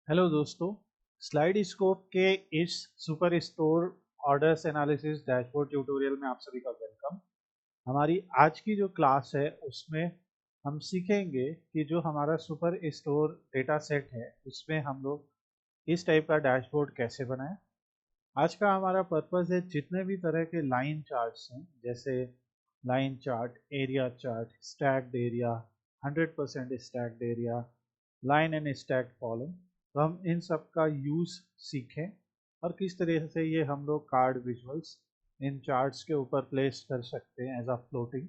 Hello दोस्तों, slide scope के इस super store orders analysis dashboard tutorial में आप सभी का वेलकम। हमारी आज की जो क्लास है उसमें हम सीखेंगे कि जो हमारा सुपर स्टोर डेटा सेट है उसमें हम लोग इस टाइप का डैशबोर्ड कैसे बनाएं। आज का हमारा पर्पस है जितने भी तरह के लाइन चार्ट्स हैं, जैसे line chart, area chart, stacked area, 100% stacked area, line and stacked column, तो हम इन सब का यूज़ सीखें और किस तरह से ये हम लोग कार्ड विजुअल्स इन चार्ट्स के ऊपर प्लेस कर सकते हैं एज अ फ्लोटिंग,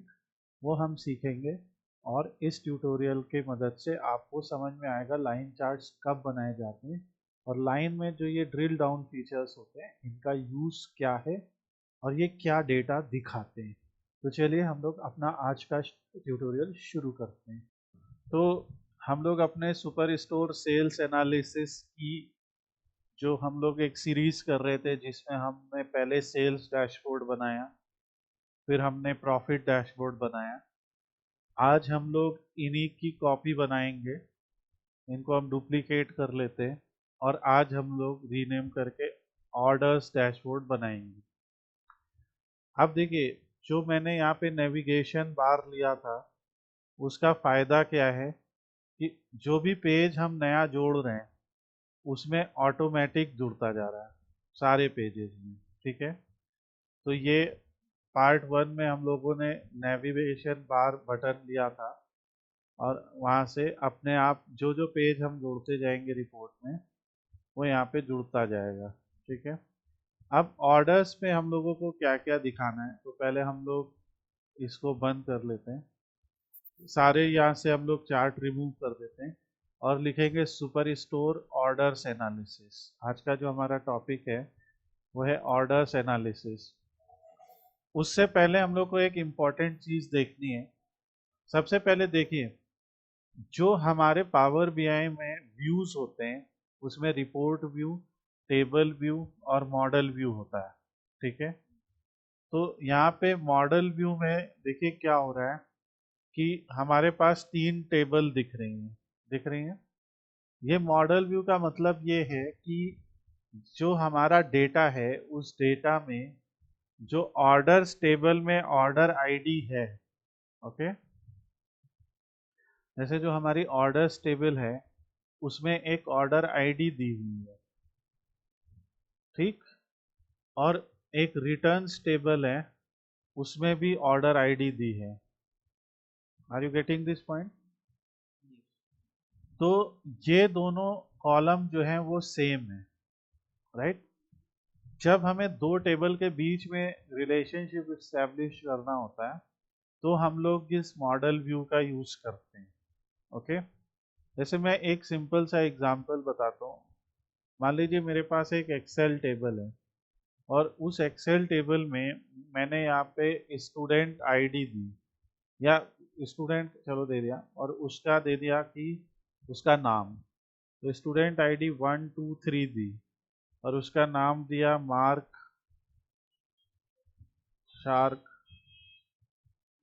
वो हम सीखेंगे। और इस ट्यूटोरियल की मदद से आपको समझ में आएगा लाइन चार्ट्स कब बनाए जाते हैं और लाइन में जो ये ड्रिल डाउन फीचर्स होते हैं इनका यूज़ क्या है और ये क्या डेटा दिखाते हैं। तो चलिए हम लोग अपना आज का ट्यूटोरियल शुरू करते हैं। तो हम लोग अपने सुपर स्टोर सेल्स एनालिसिस की जो हम लोग एक सीरीज कर रहे थे जिसमें हमने पहले सेल्स डैशबोर्ड बनाया, फिर हमने प्रॉफिट डैशबोर्ड बनाया। आज हम लोग इन्हीं की कॉपी बनाएंगे, इनको हम डुप्लीकेट कर लेते हैं और आज हम लोग रीनेम करके ऑर्डर्स डैशबोर्ड बनाएंगे। अब देखिए, जो मैंने यहाँ पे नेविगेशन बार लिया था उसका फ़ायदा क्या है कि जो भी पेज हम नया जोड़ रहे हैं उसमें ऑटोमेटिक जुड़ता जा रहा है सारे पेजेस में। ठीक है, तो ये पार्ट वन में हम लोगों ने नेविगेशन बार बटन लिया था और वहाँ से अपने आप जो जो पेज हम जोड़ते जाएंगे रिपोर्ट में वो यहाँ पे जुड़ता जाएगा। ठीक है, अब ऑर्डर्स में हम लोगों को क्या क्या दिखाना है, तो पहले हम लोग इसको बंद कर लेते हैं, सारे यहाँ से हम लोग चार्ट रिमूव कर देते हैं और लिखेंगे सुपर स्टोर ऑर्डर्स एनालिसिस। आज का जो हमारा टॉपिक है वो है ऑर्डर्स एनालिसिस। उससे पहले हम लोग को एक इम्पॉर्टेंट चीज़ देखनी है। सबसे पहले देखिए, जो हमारे पावर बीआई में व्यूज होते हैं उसमें रिपोर्ट व्यू, टेबल व्यू और मॉडल व्यू होता है। ठीक है, तो यहाँ पे मॉडल व्यू में देखिए क्या हो रहा है कि हमारे पास तीन टेबल दिख रही हैं। ये मॉडल व्यू का मतलब ये है कि जो हमारा डेटा है उस डेटा में जो ऑर्डर्स टेबल में ऑर्डर आईडी है। ओके, जैसे जो हमारी ऑर्डर्स टेबल है उसमें एक ऑर्डर आईडी दी हुई है, ठीक, और एक रिटर्न्स टेबल है उसमें भी ऑर्डर आईडी दी है। Are you getting this point? तो ये दोनों कॉलम जो हैं वो सेम है, राइट। जब हमें दो टेबल के बीच में रिलेशनशिप इस्टेब्लिश करना होता है तो हम लोग इस मॉडल व्यू का यूज करते हैं। ओके, जैसे मैं एक सिंपल सा एग्जांपल बताता हूँ। मान लीजिए मेरे पास एक एक्सेल टेबल है और उस एक्सेल टेबल में मैंने यहाँ पे स्टूडेंट आईडी दी, या स्टूडेंट चलो दे दिया, और उसका दे दिया कि उसका नाम, तो स्टूडेंट आईडी 123 दी और उसका नाम दिया मार्क, शार्क,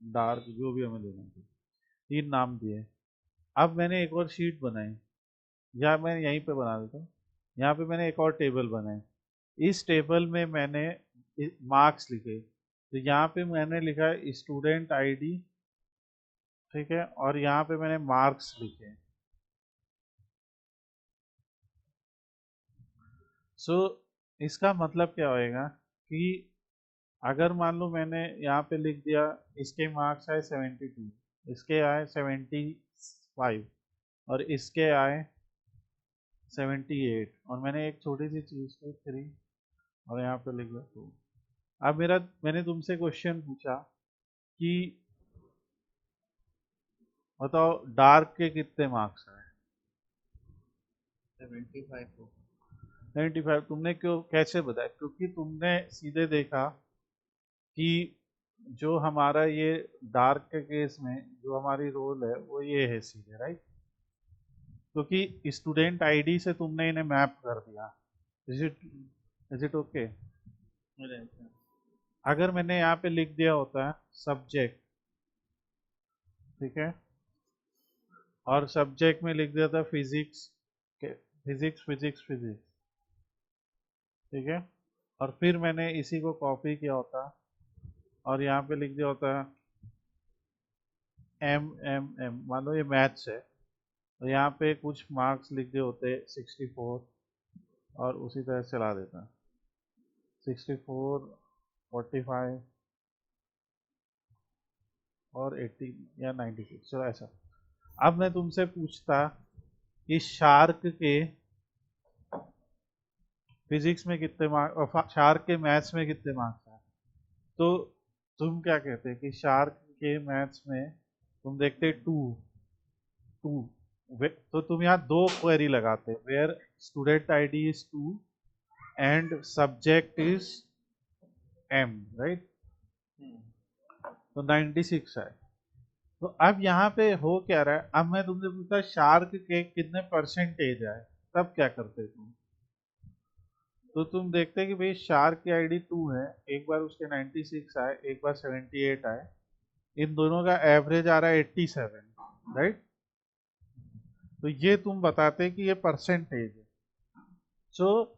डार्क, जो भी हमें देना था, तीन नाम दिए। अब मैंने एक और शीट बनाई, या मैं यहीं पे बना देता हूँ, यहाँ पे मैंने एक और टेबल बनाई। इस टेबल में मैंने मार्क्स लिखे, तो यहाँ पे मैंने लिखा स्टूडेंट आईडी, ठीक है, और यहाँ पे मैंने मार्क्स लिखे। सो इसका मतलब क्या होएगा कि अगर मान लो मैंने यहाँ पे लिख दिया इसके मार्क्स आए 72, इसके आए 75 और इसके आए 78, और मैंने एक छोटी सी चीज़ को 3 और यहाँ पे लिख दिया 2। अब मैंने तुमसे क्वेश्चन पूछा कि बताओ डार्क के कितने मार्क्स आए? 75 को। 75। तुमने क्यों, कैसे बताया? क्योंकि तुमने सीधे देखा कि जो हमारा ये डार्क के केस में जो हमारी रोल है वो ये है सीधे, राइट, क्योंकि स्टूडेंट आईडी से तुमने इन्हें मैप कर दिया। Is it okay? अगर मैंने यहाँ पे लिख दिया होता है सब्जेक्ट, ठीक है, और सब्जेक्ट में लिख दिया था फिजिक्स, फिजिक्स फिजिक्स फिजिक्स, ठीक है। और फिर मैंने इसी को कॉपी किया होता और यहाँ पे लिख दिया होता एम एम एम, मान लो ये मैथ्स है तो यहाँ पे कुछ मार्क्स लिख दिए होते 64 और उसी तरह चला देता 64 45 और 80 या 96, चलो ऐसा। अब मैं तुमसे पूछता कि शार्क के फिजिक्स में कितने मार्क्स और शार्क के मैथ्स में कितने मार्क्स हैं, तो तुम क्या कहते हैं कि शार्क के मैथ्स में तुम देखते टू टू, तो तुम यहाँ दो क्वेरी लगाते where student ID is 2 and subject is M, right. तो 96 है। तो अब यहाँ पे हो क्या रहा है, अब मैं तुमसे पूछता शार्क के कितने परसेंटेज है, तब क्या करते तुम, तो तुम देखते कि भाई शार्क की आईडी 2 है, एक बार उसके 96 आए, एक बार 78 आए, इन दोनों का एवरेज आ रहा है 87, राइट। तो ये तुम बताते कि ये परसेंटेज है। सो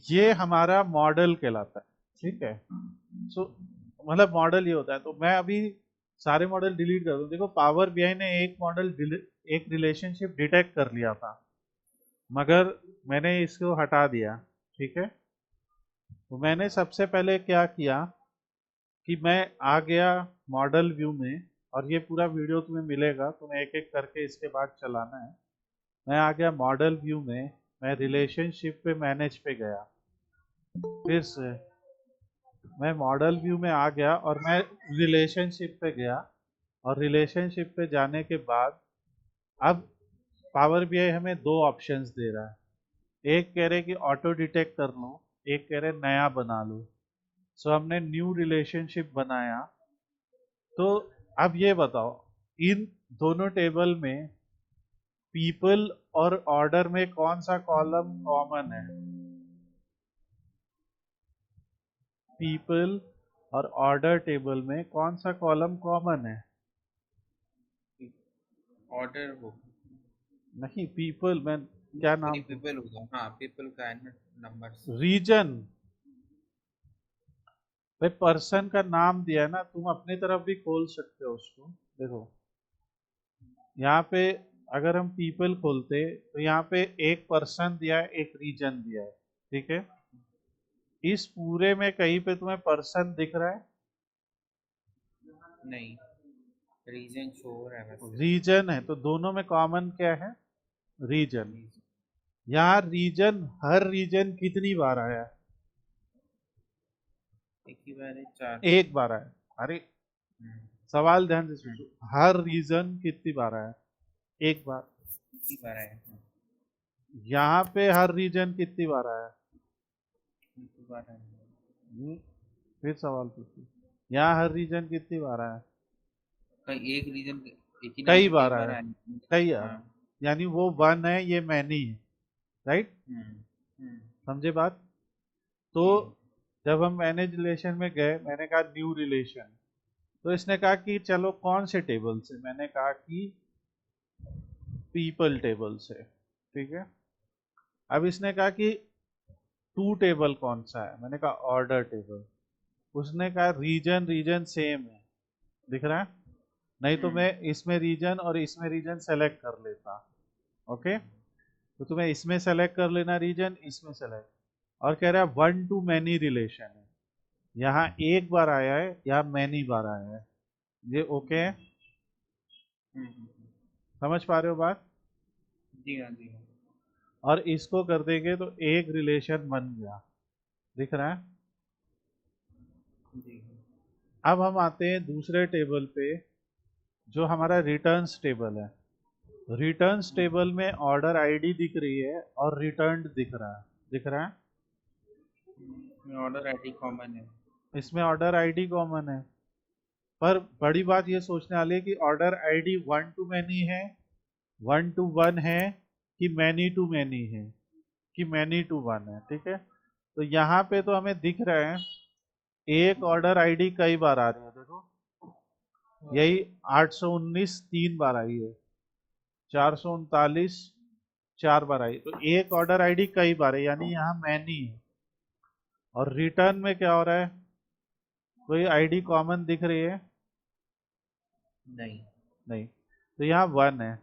ये हमारा मॉडल कहलाता है, ठीक है। सो मतलब मॉडल ये होता है। तो मैं अभी सारे मॉडल डिलीट कर दूं। देखो पावर बीआई ने एक मॉडल एक रिलेशनशिप डिटेक्ट कर लिया था, मगर मैंने इसको हटा दिया, ठीक है। तो मैंने सबसे पहले क्या किया कि मैं आ गया मॉडल व्यू में, और ये पूरा वीडियो तुम्हें मिलेगा, तुम्हें एक एक करके इसके बाद चलाना है। मैं आ गया मॉडल व्यू में, मैं रिलेशनशिप पे मैनेज पे गया, फिर से मैं मॉडल व्यू में आ गया और मैं रिलेशनशिप पे गया, और रिलेशनशिप पे जाने के बाद अब पावर बीआई हमें दो ऑप्शंस दे रहा है। एक कह रहे कि ऑटो डिटेक्ट कर लो, एक कह रहे नया बना लो। सो हमने न्यू रिलेशनशिप बनाया। तो अब ये बताओ इन दोनों टेबल में पीपल और ऑर्डर में कौन सा कॉलम कॉमन है, पीपल और ऑर्डर टेबल में कौन सा कॉलम कॉमन है। ऑर्डर हो नहीं पीपल में क्या नाम, पीपल होगा, हाँ पीपल का नंबर्स। रीजन, भाई पर्सन का नाम दिया है ना, तुम अपनी तरफ भी खोल सकते हो उसको। देखो यहाँ पे अगर हम पीपल खोलते तो यहाँ पे एक पर्सन दिया है, एक रीजन दिया है, ठीक है। इस पूरे में कहीं पे तुम्हें पर्सन दिख रहा है, नहीं, रीजन शो हो रहा है वैसे। रीजन है, तो दोनों में कॉमन क्या है, रीजन। यहाँ रीजन, हर रीजन कितनी बार आया है, एक ही बार है, चार। एक बार आया। अरे सवाल ध्यान से हम्म, सोचो, हर रीजन कितनी बार आया, एक बार। एक ही बार है, यहाँ पे हर रीजन कितनी बार आया, एक ही बार है। फिर सवाल पूछो, यहाँ हर रीजन कितनी बार आया, कई एक रीजन, एक ही नाम कई से कई बार बार आया, आए। कई हाँ। आया। यानी वो वन है, ये मैनी है, राइट। हम्म हम्म, समझे बात। तो जी। जब हम मैनेज रिलेशन में गए, मैंने कहा न्यू रिलेशन, तो इसने कहा कि चलो कौन से टेबल से, मैंने कहा कि पीपल टेबल से, ठीक है। अब इसने कहा कि टू टेबल कौन सा है, मैंने कहा ऑर्डर टेबल। उसने कहा रीजन, रीजन सेम है, दिख रहा है, नहीं तो हम्म मैं इसमें रीजन और इसमें रीजन सेलेक्ट कर लेता, ओके। तो तुम्हें इसमें सेलेक्ट कर लेना रीजन, इसमें सेलेक्ट। और कह रहा है वन टू मैनी रिलेशन है, यहाँ एक बार आया है, यहाँ मैनी बार आया है, ये ओके है। हम्म, समझ पा रहे हो बात। जी हाँ जी हाँ। और इसको कर देंगे तो एक रिलेशन बन गया, दिख रहा है। जी अब हम आते हैं दूसरे टेबल पे, जो हमारा रिटर्न्स टेबल है। रिटर्न्स टेबल में ऑर्डर आईडी दिख रही है और रिटर्न दिख रहा है, दिख रहा है। ऑर्डर आईडी कॉमन है। इसमें ऑर्डर आईडी कॉमन है, पर बड़ी बात ये सोचने वाली है कि order ID one two many है, वन टू वन है, कि मैनी टू मैनी है, कि मैनी टू वन है, ठीक है। तो यहाँ पे तो हमें दिख रहा है एक ऑर्डर आईडी कई बार आ रही है, देखो यही 819 तीन बार आई है, 439 4 बार आई, तो एक ऑर्डर आईडी कई बार है, यानी यहाँ मैनी है। और रिटर्न में क्या हो रहा है, कोई आईडी कॉमन दिख रही है? नहीं। नहीं। तो यहाँ 1 है।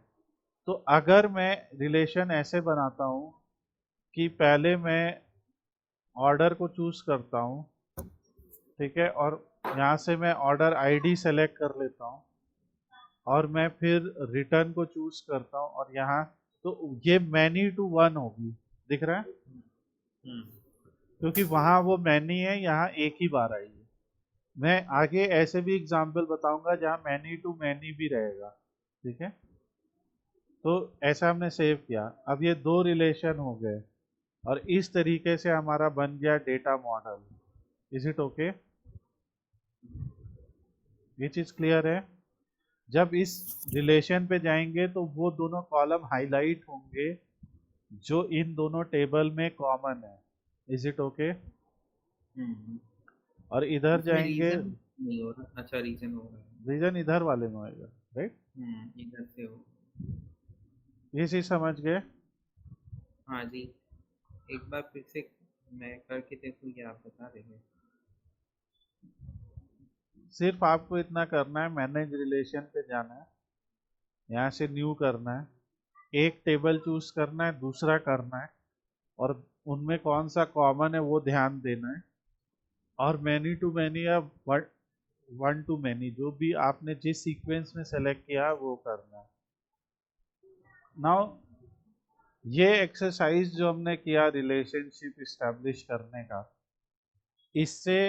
तो अगर मैं रिलेशन ऐसे बनाता हूँ कि पहले मैं ऑर्डर को चूज करता हूँ, ठीक है, और यहाँ से मैं ऑर्डर आईडी सेलेक्ट कर लेता हूँ, और मैं फिर रिटर्न को चूज करता हूँ, और यहाँ तो ये मैनी टू 1 होगी, दिख रहा है? हम्म क्योंकि वहाँ वो मैनी है, यहाँ एक ही बार आई है। मैं आगे ऐसे भी एग्जाम्पल बताऊंगा जहाँ मैनी टू मैनी भी रहेगा, ठीक है। तो ऐसा हमने सेव किया। अब ये दो रिलेशन हो गए, और इस तरीके से हमारा बन गया data model. Is it okay? ये चीज क्लियर है? जब इस रिलेशन पे जाएंगे तो वो दोनों कॉलम हाईलाइट होंगे जो इन दोनों टेबल में कॉमन है। Is it okay? हम्म। और इधर इसमें जाएंगे, रीजन नहीं हो रहा, अच्छा रीजन हो रहा है। रीजन इधर वाले में होएगा, राइट? इधर से हो। ये चीज समझ गए? हाँ जी। एक बार फिर से मैं करके देखूँ या आप बता देंगे? सिर्फ आपको इतना करना है, मैनेज रिलेशन पे जाना है, यहाँ से न्यू करना है, एक टेबल चूज करना है, दूसरा करना है, और उनमें कौन सा कॉमन है वो ध्यान देना है, और मैनी टू मैनी या वन टू मैनी, जो भी आपने जिस सीक्वेंस में सेलेक्ट किया वो करना है। नाउ ये एक्सरसाइज जो हमने किया रिलेशनशिप इस्टेब्लिश करने का, इससे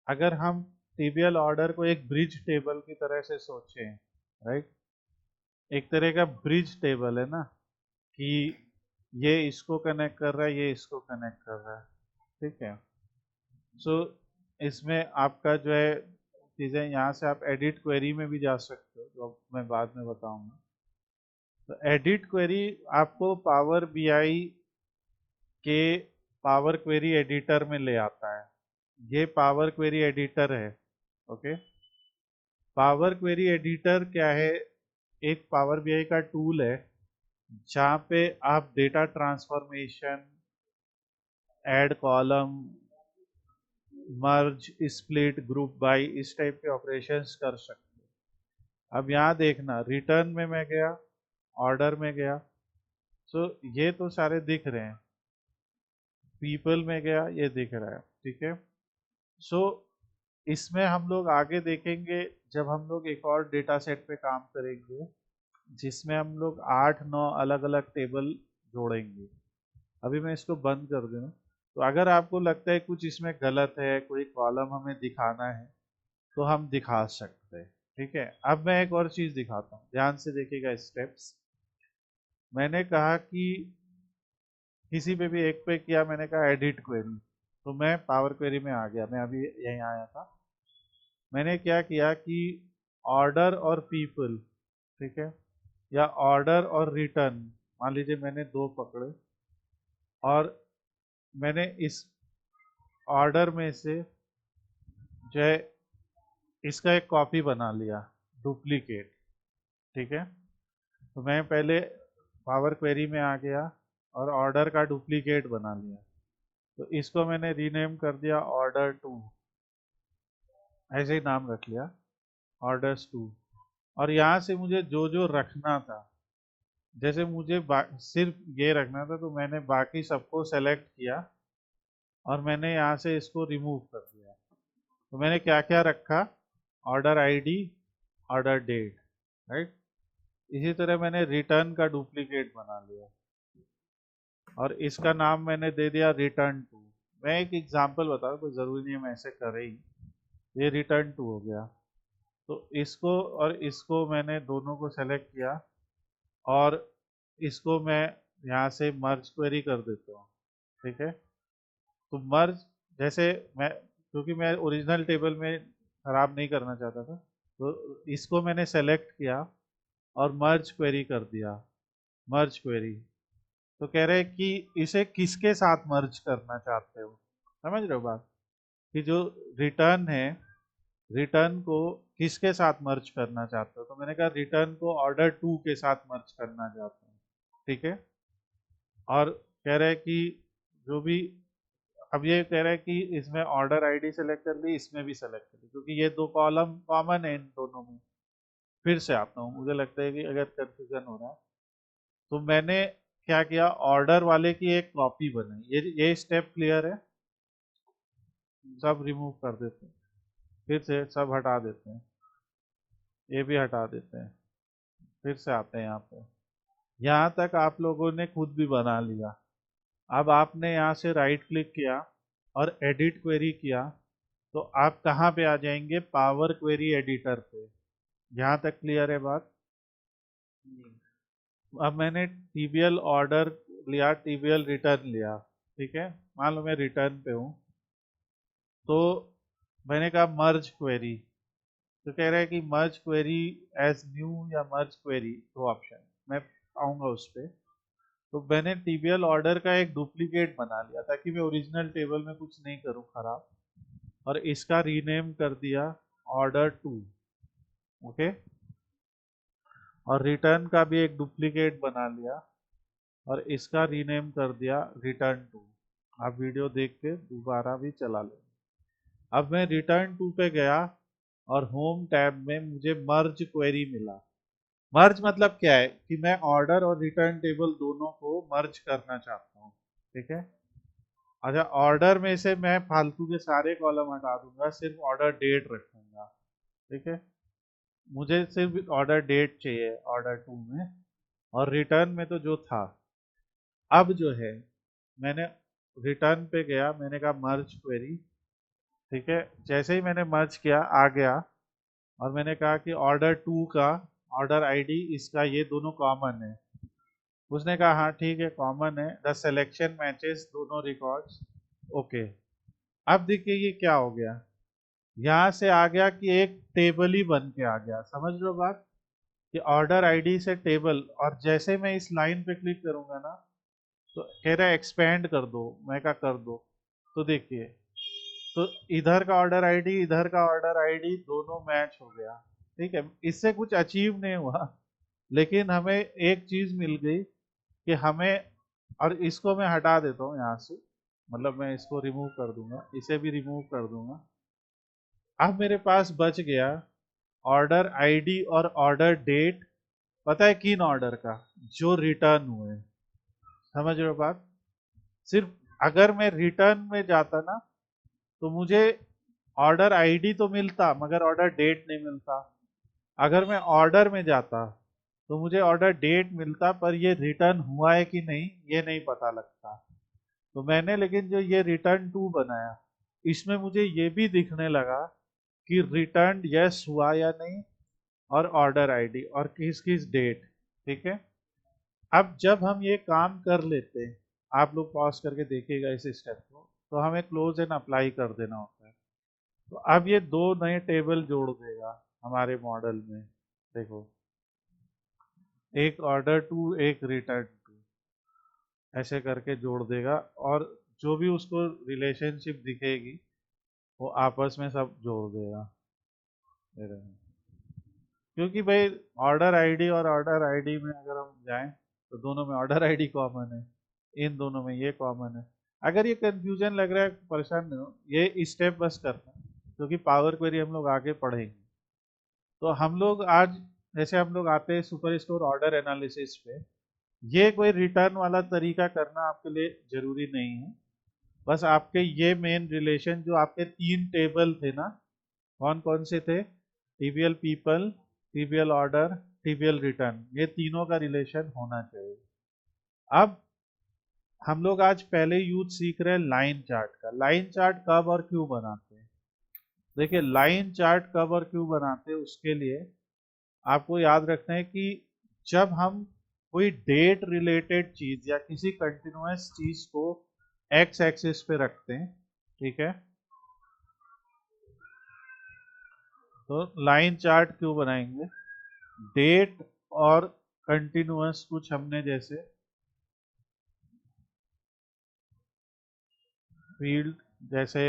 अगर हम टीबीएल ऑर्डर को एक ब्रिज टेबल की तरह से सोचें, राइट, एक तरह का ब्रिज टेबल है ना, कि ये इसको कनेक्ट कर रहा है, ये इसको कनेक्ट कर रहा है, ठीक है। सो इसमें आपका जो है चीज़ें, यहाँ से आप एडिट क्वेरी में भी जा सकते हो, जो मैं बाद में बताऊंगा। तो एडिट क्वेरी आपको पावर बीआई के पावर क्वेरी एडिटर में ले आता है। ये पावर क्वेरी एडिटर है, ओके। पावर क्वेरी एडिटर क्या है? एक पावर बीआई का टूल है जहाँ पे आप data transformation, add column, merge, split, group by, इस टाइप के ऑपरेशंस कर सकते हो। अब यहाँ देखना, रिटर्न में मैं गया, ऑर्डर में गया, सो ये तो सारे दिख रहे हैं, पीपल में गया, ये दिख रहा है, ठीक है। सो इसमें हम लोग आगे देखेंगे जब हम लोग एक और डेटा सेट पे काम करेंगे, जिसमें हम लोग 8-9 अलग अलग टेबल जोड़ेंगे। अभी मैं इसको बंद कर दूँ, तो अगर आपको लगता है कुछ इसमें गलत है, कोई कॉलम हमें दिखाना है, तो हम दिखा सकते हैं, ठीक है। अब मैं एक और चीज़ दिखाता हूँ, ध्यान से देखिएगा स्टेप्स। मैंने कहा कि किसी पे भी एक पे किया, मैंने कहा एडिट क्वेरी, तो मैं पावर क्वेरी में आ गया, मैं अभी यहीं आया था। मैंने क्या किया कि ऑर्डर और पीपल, ठीक है, या ऑर्डर और रिटर्न, मान लीजिए मैंने दो पकड़े, और मैंने इस ऑर्डर में से जो है इसका एक कॉपी बना लिया, डुप्लीकेट, ठीक है। तो मैं पहले पावर क्वेरी में आ गया और ऑर्डर का डुप्लीकेट बना लिया, तो इसको मैंने रीनेम कर दिया ऑर्डर टू, ऐसे ही नाम रख लिया, ऑर्डर्स टू। और यहाँ से मुझे जो जो रखना था, जैसे मुझे सिर्फ ये रखना था, तो मैंने बाकी सबको सेलेक्ट किया, और मैंने यहाँ से इसको रिमूव कर दिया। तो मैंने क्या क्या रखा? Order ID, order date, right. इसी तरह मैंने रिटर्न का डुप्लीकेट बना लिया, और इसका नाम मैंने दे दिया रिटर्न टू। मैं एक एग्जांपल बता रहा हूँ, कोई ज़रूरी नहीं है मैं ऐसे कर ही, ये रिटर्न टू हो गया। तो इसको और इसको मैंने दोनों को सेलेक्ट किया, और इसको मैं यहाँ से मर्ज क्वेरी कर देता हूँ, ठीक है। तो मर्ज, जैसे मैं, क्योंकि मैं ओरिजिनल टेबल में खराब नहीं करना चाहता था, तो इसको मैंने सेलेक्ट किया और मर्ज क्वेरी कर दिया, मर्ज क्वेरी। तो कह रहे हैं कि इसे किसके साथ मर्ज करना चाहते हो, समझ रहे हो बात, कि जो रिटर्न है, रिटर्न को किसके साथ मर्ज करना चाहते हो? तो मैंने कहा रिटर्न को ऑर्डर टू के साथ मर्ज करना चाहते हैं, ठीक है। और कह रहे हैं कि जो भी, अब ये कह रहा है कि इसमें ऑर्डर आईडी सेलेक्ट कर ली, इसमें भी सेलेक्ट कर ली, क्योंकि ये दो कॉलम कॉमन है इन दोनों में। फिर से आता हूँ, मुझे लगता है कि अगर कंफ्यूजन हो रहा है तो मैंने क्या किया, ऑर्डर वाले की एक कॉपी बनाई। ये स्टेप क्लियर है? सब रिमूव कर देते हैं, फिर से सब हटा देते हैं, ये भी हटा देते हैं, फिर से आते हैं यहाँ पे। यहाँ तक आप लोगों ने खुद भी बना लिया। अब आपने यहाँ से राइट क्लिक किया और एडिट क्वेरी किया, तो आप कहाँ पे आ जाएंगे, पावर क्वेरी एडिटर पे। यहाँ तक क्लियर है बात? जी। अब मैंने टीबीएल ऑर्डर लिया, टीबीएल रिटर्न लिया, ठीक है, मान लो मैं रिटर्न पे हूँ, तो मैंने कहा मर्ज क्वेरी, तो कह रहा है कि मर्ज क्वेरी एज न्यू या मर्ज क्वेरी, दो ऑप्शन, मैं आऊँगा उस पर। तो मैंने टीबीएल ऑर्डर का एक डुप्लीकेट बना लिया ताकि मैं ओरिजिनल टेबल में कुछ नहीं करूँ खराब, और इसका रीनेम कर दिया ऑर्डर टू। ओके, और रिटर्न का भी एक डुप्लीकेट बना लिया और इसका रीनेम कर दिया रिटर्न टू। आप वीडियो देख के दोबारा भी चला लें। अब मैं रिटर्न टू पे गया और होम टैब में मुझे मर्ज क्वेरी मिला। मर्ज मतलब क्या है कि मैं ऑर्डर और रिटर्न टेबल दोनों को मर्ज करना चाहता हूँ, ठीक है। अच्छा, ऑर्डर में से मैं फालतू के सारे कॉलम हटा दूंगा, सिर्फ ऑर्डर डेट रखूंगा, ठीक है। मुझे सिर्फ ऑर्डर डेट चाहिए ऑर्डर टू में, और रिटर्न में तो जो था। अब जो है, मैंने रिटर्न पे गया, मैंने कहा मर्ज क्वेरी, ठीक है। जैसे ही मैंने मर्ज किया आ गया, और मैंने कहा कि ऑर्डर टू का ऑर्डर आईडी इसका ये दोनों कॉमन है। उसने कहा हाँ ठीक है कॉमन है, द सिलेक्शन मैचेस दोनों रिकॉर्ड्स, ओके। अब देखिए ये क्या हो गया, यहाँ से आ गया कि एक टेबल ही बन के आ गया। समझ लो बात, कि ऑर्डर आईडी से टेबल, और जैसे मैं इस लाइन पे क्लिक करूंगा ना, तो कह रहा है एक्सपेंड कर दो, मैं कहा कर दो। तो देखिए, तो इधर का ऑर्डर आईडी, इधर का ऑर्डर आईडी दोनों मैच हो गया, ठीक है। इससे कुछ अचीव नहीं हुआ, लेकिन हमें एक चीज मिल गई कि हमें, और इसको मैं हटा देता हूँ यहाँ से, मतलब मैं इसको रिमूव कर दूंगा, इसे भी रिमूव कर दूंगा। अब मेरे पास बच गया ऑर्डर आईडी और ऑर्डर डेट, पता है किन ऑर्डर का, जो रिटर्न हुए। समझ रहे हो बात? सिर्फ अगर मैं रिटर्न में जाता ना, तो मुझे ऑर्डर आईडी तो मिलता मगर ऑर्डर डेट नहीं मिलता। अगर मैं ऑर्डर में जाता तो मुझे ऑर्डर डेट मिलता, पर ये रिटर्न हुआ है कि नहीं ये नहीं पता लगता। तो मैंने लेकिन जो ये रिटर्न टू बनाया, इसमें मुझे ये भी दिखने लगा कि रिटर्न यस हुआ या नहीं, और ऑर्डर आईडी और किस किस डेट, ठीक है। अब जब हम ये काम कर लेते हैं, आप लोग पॉज करके देखिएगा इस स्टेप को, तो हमें क्लोज एंड अप्लाई कर देना होता है। तो अब ये दो नए टेबल जोड़ देगा हमारे मॉडल में। देखो, एक ऑर्डर टू, एक रिटर्न टू, ऐसे करके जोड़ देगा, और जो भी उसको रिलेशनशिप दिखेगी वो आपस में सब जोड़ देगा। ये रहे। क्योंकि भाई ऑर्डर आईडी और ऑर्डर आईडी में अगर हम जाएं, तो दोनों में ऑर्डर आईडी कॉमन है, इन दोनों में ये कॉमन है। अगर ये कंफ्यूजन लग रहा है, परेशान नहीं हो, ये स्टेप बस करना, क्योंकि पावर क्वेरी हम लोग आगे पढ़ेंगे। तो हम लोग आज, जैसे हम लोग आते हैं सुपर स्टोर ऑर्डर एनालिसिस पे, ये कोई रिटर्न वाला तरीका करना आपके लिए जरूरी नहीं है। बस आपके ये मेन रिलेशन, जो आपके तीन टेबल थे ना, कौन कौन से थे, टीबीएल पीपल, टीबीएल ऑर्डर, टीबीएल रिटर्न, ये तीनों का रिलेशन होना चाहिए। अब हम लोग आज पहले यूज सीख रहे हैं लाइन चार्ट का। लाइन चार्ट कब और क्यों बनाते हैं? देखिए, लाइन चार्ट कब और क्यों बनाते हैं, उसके लिए आपको याद रखना है कि जब हम कोई डेट रिलेटेड चीज या किसी कंटिन्यूअस चीज को एक्स एक्सिस पे रखते हैं, ठीक है, तो लाइन चार्ट क्यों बनाएंगे, डेट और कंटिन्यूअस कुछ हमने जैसे फील्ड, जैसे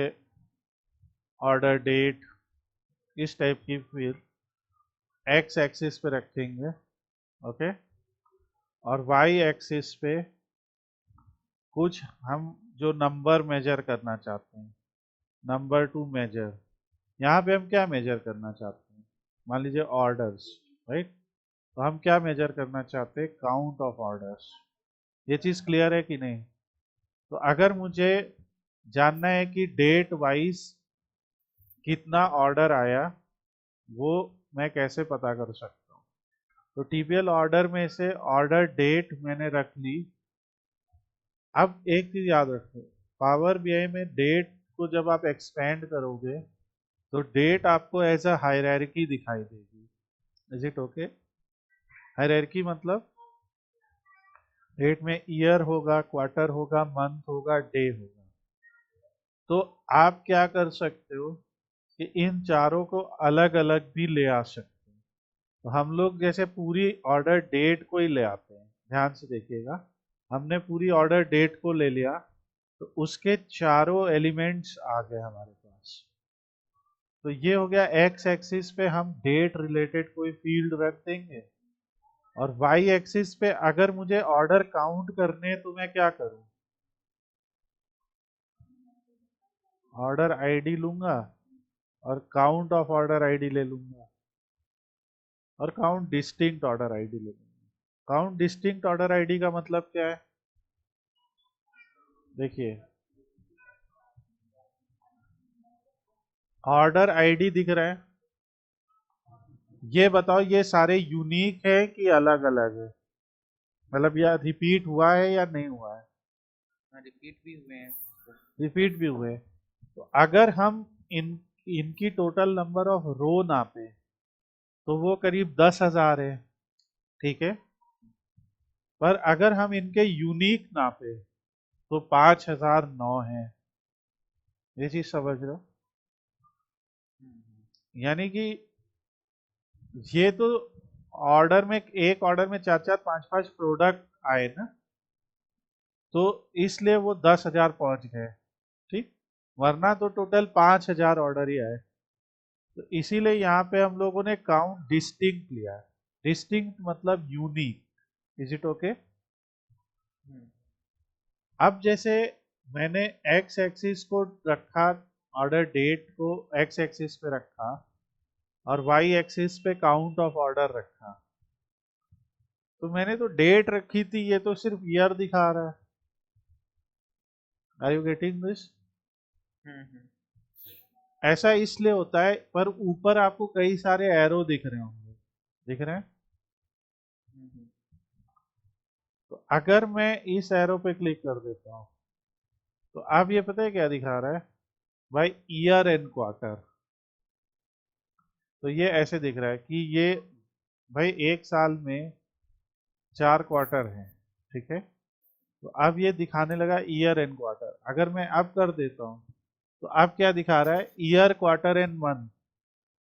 ऑर्डर डेट, इस टाइप की फील्ड एक्स एक्सिस पे रखेंगे, ओके। और वाई एक्सिस पे कुछ हम जो नंबर मेजर करना चाहते हैं, नंबर टू मेजर, यहाँ पे हम क्या मेजर करना चाहते हैं, मान लीजिए ऑर्डर्स, राइट। तो हम क्या मेजर करना चाहते हैं, काउंट ऑफ ऑर्डर्स। ये चीज क्लियर है कि नहीं? तो अगर मुझे जानना है कि डेट वाइज कितना ऑर्डर आया, वो मैं कैसे पता कर सकता हूँ? तो टीपीएल ऑर्डर में से ऑर्डर डेट मैंने रख ली। अब एक चीज याद रखो, पावर बीआई में डेट को जब आप एक्सपेंड करोगे तो डेट आपको एज अ हायरार्की दिखाई देगी। Is it okay? हायरार्की मतलब डेट में ईयर होगा, क्वार्टर होगा, मंथ होगा, डे होगा। तो आप क्या कर सकते हो कि इन चारों को अलग अलग भी ले आ सकते हैं। तो हम लोग जैसे पूरी ऑर्डर डेट को ही ले आते हैं, ध्यान से देखिएगा। हमने पूरी ऑर्डर डेट को ले लिया तो उसके चारों एलिमेंट्स आ गए हमारे पास। तो ये हो गया एक्स एक्सिस पे हम डेट रिलेटेड कोई फील्ड रख देंगे, और वाई एक्सिस पे अगर मुझे ऑर्डर काउंट करने हैं तो मैं क्या करूं, ऑर्डर आईडी लूंगा और काउंट ऑफ ऑर्डर आईडी ले लूंगा, और काउंट डिस्टिंक्ट ऑर्डर आईडी ले लूंगा। काउंट डिस्टिंक्ट ऑर्डर आईडी का मतलब क्या है, देखिए ऑर्डर आईडी दिख रहा है, ये बताओ ये सारे यूनिक है कि अलग अलग है, मतलब या रिपीट हुआ है या नहीं हुआ है? रिपीट भी हुए हैं। रिपीट भी हुए। तो अगर हम इनकी टोटल नंबर ऑफ रो नापे तो वो करीब 10,000 है, ठीक है। पर अगर हम इनके यूनिक नापे तो 5,009 है। ये चीज समझ रहे हो? यानी कि ये तो ऑर्डर में, एक ऑर्डर में चार चार पांच पांच प्रोडक्ट आए ना, तो इसलिए वो 10,000 पहुंच गए, ठीक। वरना तो टोटल 5,000 ऑर्डर ही आए। तो इसीलिए यहाँ पे हम लोगों ने काउंट डिस्टिंक्ट लिया है। डिस्टिंक्ट मतलब यूनिक। Is it okay? अब जैसे मैंने एक्स एक्सिस को रखा, ऑर्डर डेट को एक्स एक्सिस पे रखा, और वाई एक्सिस पे काउंट ऑफ ऑर्डर रखा, तो मैंने तो डेट रखी थी, ये तो सिर्फ ईयर दिखा रहा है। Are you getting this? ऐसा इसलिए होता है, पर ऊपर आपको कई सारे एरो दिख रहे होंगे, दिख रहे हैं? तो अगर मैं इस एरो पे क्लिक कर देता हूं तो अब ये पता है क्या दिखा रहा है भाई, ईयर एंड क्वार्टर। तो ये ऐसे दिख रहा है कि ये भाई एक साल में 4 क्वार्टर हैं, ठीक है। तो अब ये दिखाने लगा ईयर एंड क्वार्टर। अगर मैं अब कर देता हूं तो अब क्या दिखा रहा है, ईयर क्वार्टर एंड मंथ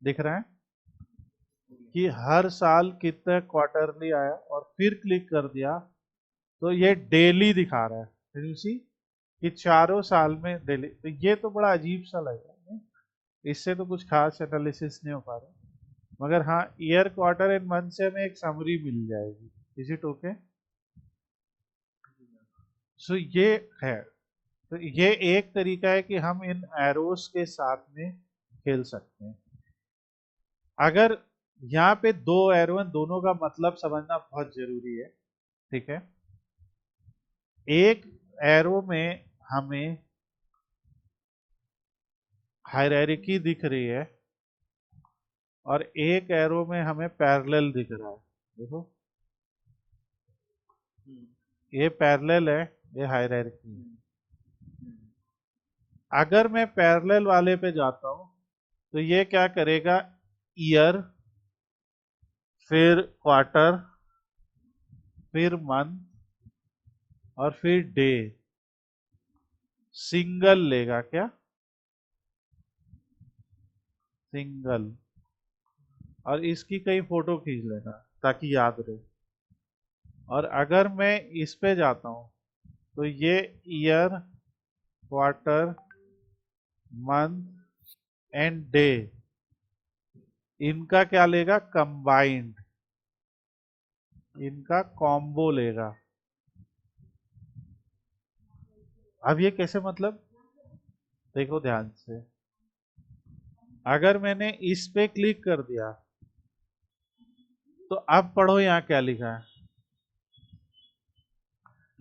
दिख रहा है कि हर साल कितना क्वार्टरली आया, और फिर क्लिक कर दिया तो ये डेली दिखा रहा है। फिर उसी कि चारों साल में डेली। तो ये तो बड़ा अजीब सा लग रहा है, इससे तो कुछ खास एनालिसिस नहीं हो पा रहा, मगर हाँ ईयर क्वार्टर एंड मंथ से हमें एक समरी मिल जाएगी। Is it okay? सो ये है। तो ये एक तरीका है कि हम इन एरोस के साथ में खेल सकते हैं। अगर यहाँ पे दो एरो हैं, दोनों का मतलब समझना बहुत जरूरी है, ठीक है। एक एरो में हमें हायरार्की दिख रही है और एक एरो में हमें पैरेलल दिख रहा है। देखो ये पैरेलल है, ये हायरार्की है। अगर मैं पैरेलल वाले पे जाता हूं तो ये क्या करेगा, ईयर, फिर क्वार्टर, फिर मंथ, और फिर डे, सिंगल लेगा क्या, सिंगल। और इसकी कई फोटो खींच लेना ताकि याद रहे। और अगर मैं इस पे जाता हूं तो ये year, quarter, month and day, इनका क्या लेगा, कंबाइंड, इनका कॉम्बो लेगा। अब ये कैसे मतलब, देखो ध्यान से, अगर मैंने इस पे क्लिक कर दिया तो अब पढ़ो यहाँ क्या लिखा है,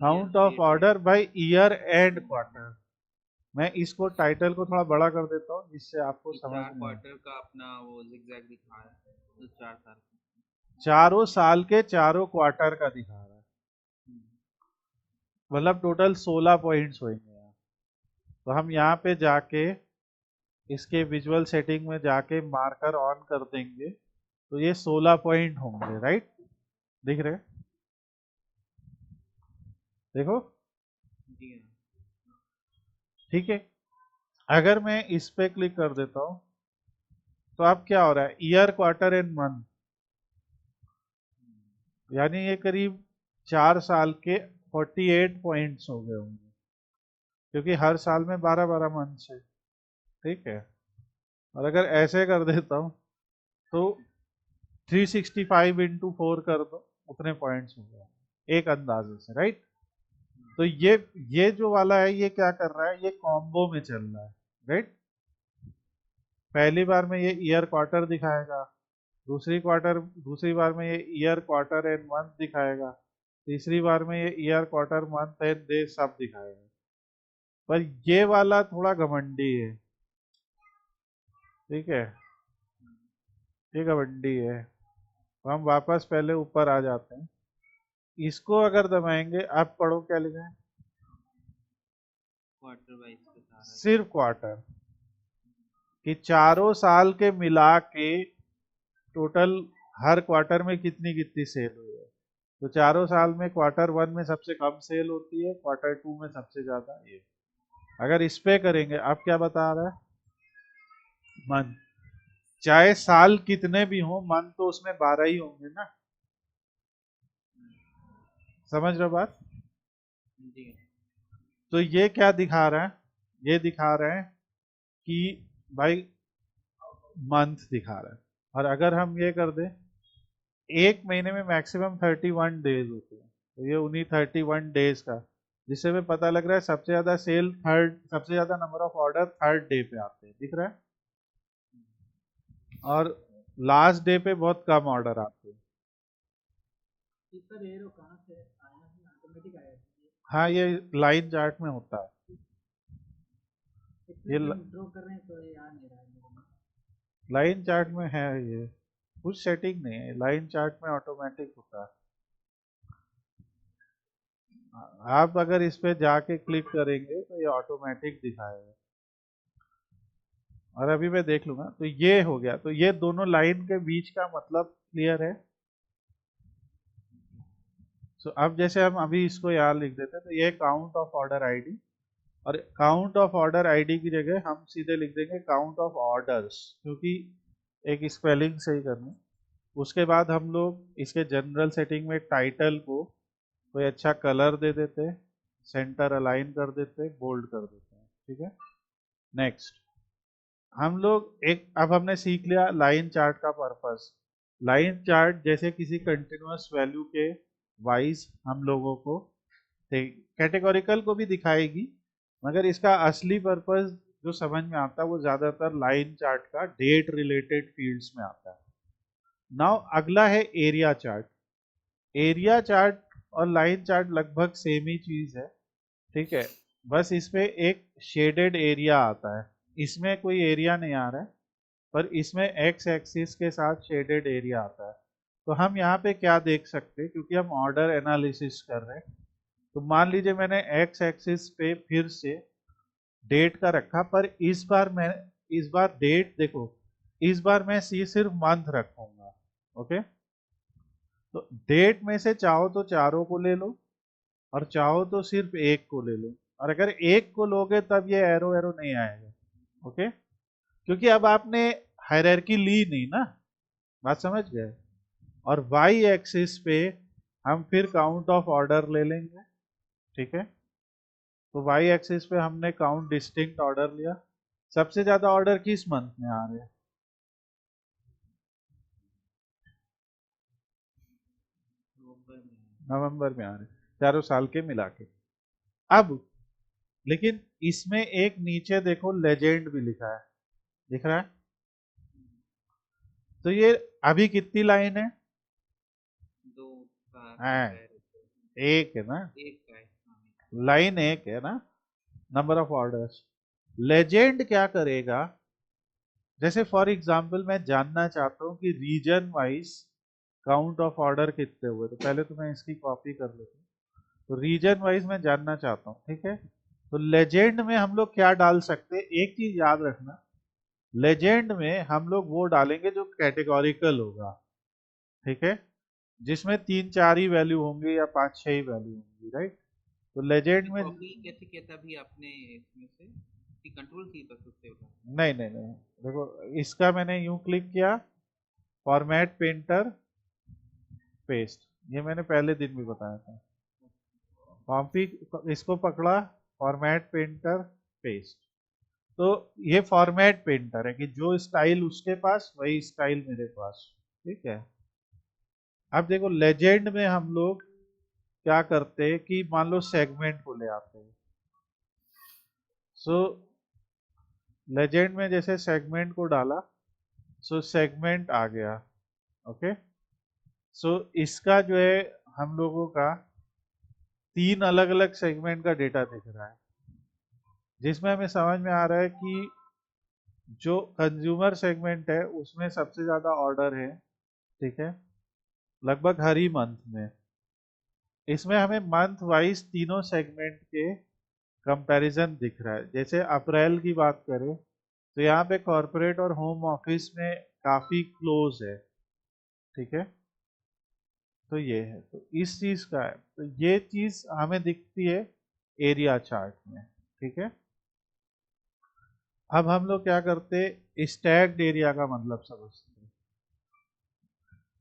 ईयर काउंट ऑफ डेट है। Order by year and quarter. मैं इसको टाइटल को थोड़ा बड़ा कर देता हूँ जिससे आपको तो समझ चार में आए। क्वार्टर का अपना वो zigzag दिखा रहा है, तो 4 साल का। चारों साल के चारों क्वार्टर का दिखा रहा है, मतलब टोटल 16 पॉइंट्स होंगे यहाँ। तो हम यहाँ पे जाके इसके विजुअल सेटिंग में जाके मार्कर ऑन कर देंगे तो ये 16 पॉइंट होंगे, राइट, दिख रहे हैं? देखो, जी हाँ। ठीक है। अगर मैं इस पे क्लिक कर देता हूँ तो अब क्या हो रहा है, ईयर क्वार्टर एंड मंथ, यानी ये करीब 4 साल के 48 पॉइंट्स हो गए होंगे, क्योंकि हर साल में 12-12 मंथ्स है, ठीक है। और अगर ऐसे कर देता हूँ तो 365 इंटू 4 कर दो, उतने पॉइंट्स हो गए एक अंदाजे से, राइट। तो ये जो वाला है ये क्या कर रहा है, ये कॉम्बो में चल रहा है, राइट। पहली बार में ये ईयर क्वार्टर दिखाएगा, दूसरी बार में ये ईयर क्वार्टर एंड मंथ दिखाएगा, तीसरी बार में ये year quarter month and day सब दिखाएगा। पर ये वाला थोड़ा घमंडी है, ठीक है, ये घमंडी है। तो हम वापस पहले ऊपर आ जाते हैं, इसको अगर दबाएंगे, आप पढ़ो क्या लिखा है, क्वार्टर वाइज बता रहा है ये। सिर्फ क्वार्टर, कि चारों साल के मिला के टोटल हर क्वार्टर में कितनी कितनी सेल हुई है। तो चारों साल में क्वार्टर वन में सबसे कम सेल होती है, क्वार्टर टू में सबसे ज्यादा ये। अगर इस पे करेंगे, अब क्या बता रहा है, मंथ, चाहे साल कितने भी हो, मंथ तो उसमें 12 ही होंगे ना, समझ रहे हो बात। जी हाँ। तो ये क्या दिखा रहा है, ये दिखा रहे हैं कि भाई मंथ दिखा रहा है। और अगर हम ये कर दें, एक महीने में मैक्सिमम 31 डेज होते हैं, तो ये उन्हीं 31 डेज का, जिससे हमें पता लग रहा है सबसे ज्यादा सेल थर्ड, सबसे ज्यादा number of order third day पे आते हैं, दिख रहा है, और लास्ट डे पे बहुत कम ऑर्डर आते हैं। इसका एरो कहाँ से आया है, ऑटोमेटिक आया है? हाँ, ये लाइन चार्ट में होता है। इसमें ये हम ड्रॉ कर रहे हैं तो ये आ नहीं रहा है मेरे में। लाइन चार्ट में है, ये कुछ सेटिंग नहीं है, लाइन चार्ट में ऑटोमेटिक होता है। आप अगर इस पे जाके क्लिक करेंगे तो ये ऑटोमेटिक दिखाएगा, और अभी मैं देख लूंगा। तो ये हो गया, तो ये दोनों लाइन के बीच का मतलब क्लियर है। सो अब जैसे हम अभी इसको यहाँ लिख देते हैं, तो ये काउंट ऑफ ऑर्डर आईडी, और काउंट ऑफ ऑर्डर आईडी की जगह हम सीधे लिख देंगे काउंट ऑफ ऑर्डर्स, क्योंकि एक स्पेलिंग सही करना। उसके बाद हम लोग इसके जनरल सेटिंग में टाइटल को कोई अच्छा कलर दे देते हैं, सेंटर अलाइन कर देते हैं, बोल्ड कर देते हैं, ठीक है। नेक्स्ट, हम लोग एक, अब हमने सीख लिया लाइन चार्ट का पर्पस। लाइन चार्ट जैसे किसी कंटिन्यूअस वैल्यू के वाइज हम लोगों को कैटेगोरिकल को भी दिखाएगी, मगर इसका असली पर्पस जो समझ में आता है वो ज्यादातर लाइन चार्ट का डेट रिलेटेड फील्ड्स में आता है। नाउ अगला है एरिया चार्ट। एरिया चार्ट और लाइन चार्ट लगभग सेम ही चीज है, ठीक है। बस इसमें एक शेडेड एरिया आता है, इसमें कोई एरिया नहीं आ रहा है, पर इसमें एक्स एक्सिस के साथ शेडेड एरिया आता है। तो हम यहाँ पे क्या देख सकते हैं, क्योंकि हम ऑर्डर एनालिसिस कर रहे हैं, तो मान लीजिए मैंने एक्स एक्सिस पे फिर से डेट का रखा, पर इस बार डेट देखो, इस बार मैं सिर्फ मंथ रखूंगा, ओके। तो डेट में से चाहो तो चारों को ले लो, और चाहो तो सिर्फ एक को ले लो, और अगर एक को लोगे तब ये एरो एरो नहीं आएगा, ओके, क्योंकि अब आपने हायरार्की ली नहीं ना, बात समझ गए। और वाई एक्सिस पे हम फिर काउंट ऑफ ऑर्डर ले लेंगे, ठीक है। तो वाई एक्सिस पे हमने काउंट डिस्टिंक्ट ऑर्डर लिया, सबसे ज्यादा ऑर्डर किस मंथ में आ रहे हैं, नवंबर में। नवंबर में आ रहे हैं, चारों साल के मिला के। अब लेकिन इसमें एक नीचे देखो लेजेंड भी लिखा है, दिख रहा है? तो ये अभी कितनी लाइन है? दो का हाँ, कंपेयर एक है ना, एक का है। हाँ, लाइन एक है ना, नंबर ऑफ ऑर्डर्स। लेजेंड क्या करेगा, जैसे फॉर एग्जांपल मैं जानना चाहता हूं कि region wise count of order कितने हुए, तो पहले तो मैं इसकी कॉपी कर लेता हूँ। तो रीजन वाइज मैं जानना चाहता हूँ, ठीक है? तो लेजेंड में हम लोग क्या डाल सकते हैं, एक चीज याद रखना, लेजेंड में हम लोग वो डालेंगे जो कैटेगोरिकल होगा, ठीक है? जिसमें 3-4 ही वैल्यू होंगे या 5-6 ही वैल्यू होंगी, राइट? तो लेजेंड ये में कॉपी कैसे किया था अभी आपने इसमें से कि कंट्रोल की बस उससे उठा? नहीं नहीं नहीं, देखो इसका मैंने यूं क्लिक किया, फॉर्मेट पेंटर पेस्ट, ये मैंने पहले दिन भी बताया था। कॉपी, इसको पकड़ा, फॉर्मेट पेंटर पेस्ट। तो ये फॉर्मेट पेंटर है कि जो स्टाइल उसके पास वही स्टाइल मेरे पास, ठीक है? अब देखो लेजेंड में हम लोग क्या करते हैं कि मान लो सेगमेंट को ले आते हैं। सो लेजेंड में जैसे सेगमेंट को डाला, सो सेगमेंट आ गया, ओके? सो इसका जो है हम लोगों का 3 अलग अलग सेगमेंट का डेटा दिख रहा है, जिसमें हमें समझ में आ रहा है कि जो कंज्यूमर सेगमेंट है उसमें सबसे ज्यादा ऑर्डर है, ठीक है? लगभग हर ही मंथ में। इसमें हमें मंथ वाइज तीनों सेगमेंट के कंपैरिजन दिख रहा है। जैसे अप्रैल की बात करें तो यहाँ पे कॉरपोरेट और होम ऑफिस में काफी क्लोज है, ठीक है? तो ये है, तो इस चीज का है, तो ये चीज हमें दिखती है एरिया चार्ट में, ठीक है? अब हम लोग क्या करते हैं, स्टैक्ड एरिया का मतलब समझते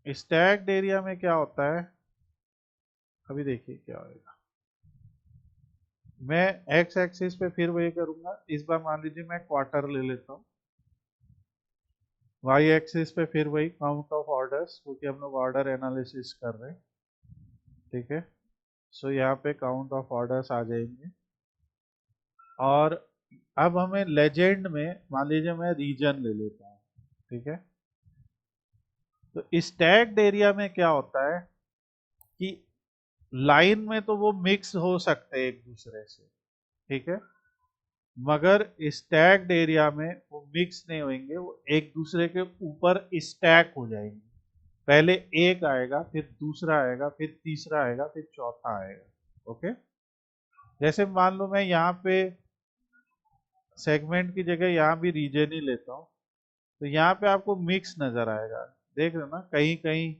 हैं। स्टैक्ड एरिया में क्या होता है, अभी देखिए क्या होगा। मैं एक्स एक्सिस पे फिर वही करूंगा, इस बार मान लीजिए मैं क्वार्टर ले लेता हूँ। वाई एक्सिस पे फिर वही काउंट ऑफ ऑर्डर्स, क्योंकि हम लोग ऑर्डर एनालिसिस कर रहे हैं, ठीक है? सो यहाँ पे काउंट ऑफ ऑर्डर्स आ जाएंगे। और अब हमें लेजेंड में मान लीजिए मैं रीजन ले लेता हूँ, ठीक है? तो स्टैक्ड एरिया में क्या होता है कि लाइन में तो वो मिक्स हो सकते हैं एक दूसरे से, ठीक है? मगर स्टैक्ड एरिया में वो मिक्स नहीं होंगे, वो एक दूसरे के ऊपर स्टैक हो जाएंगे। पहले एक आएगा, फिर दूसरा आएगा, फिर तीसरा आएगा, फिर चौथा आएगा, ओके? जैसे मान लो मैं यहाँ पे सेगमेंट की जगह यहाँ भी रीजन ही लेता हूँ, तो यहाँ पे आपको मिक्स नजर आएगा, देख रहे हो ना, कहीं कहीं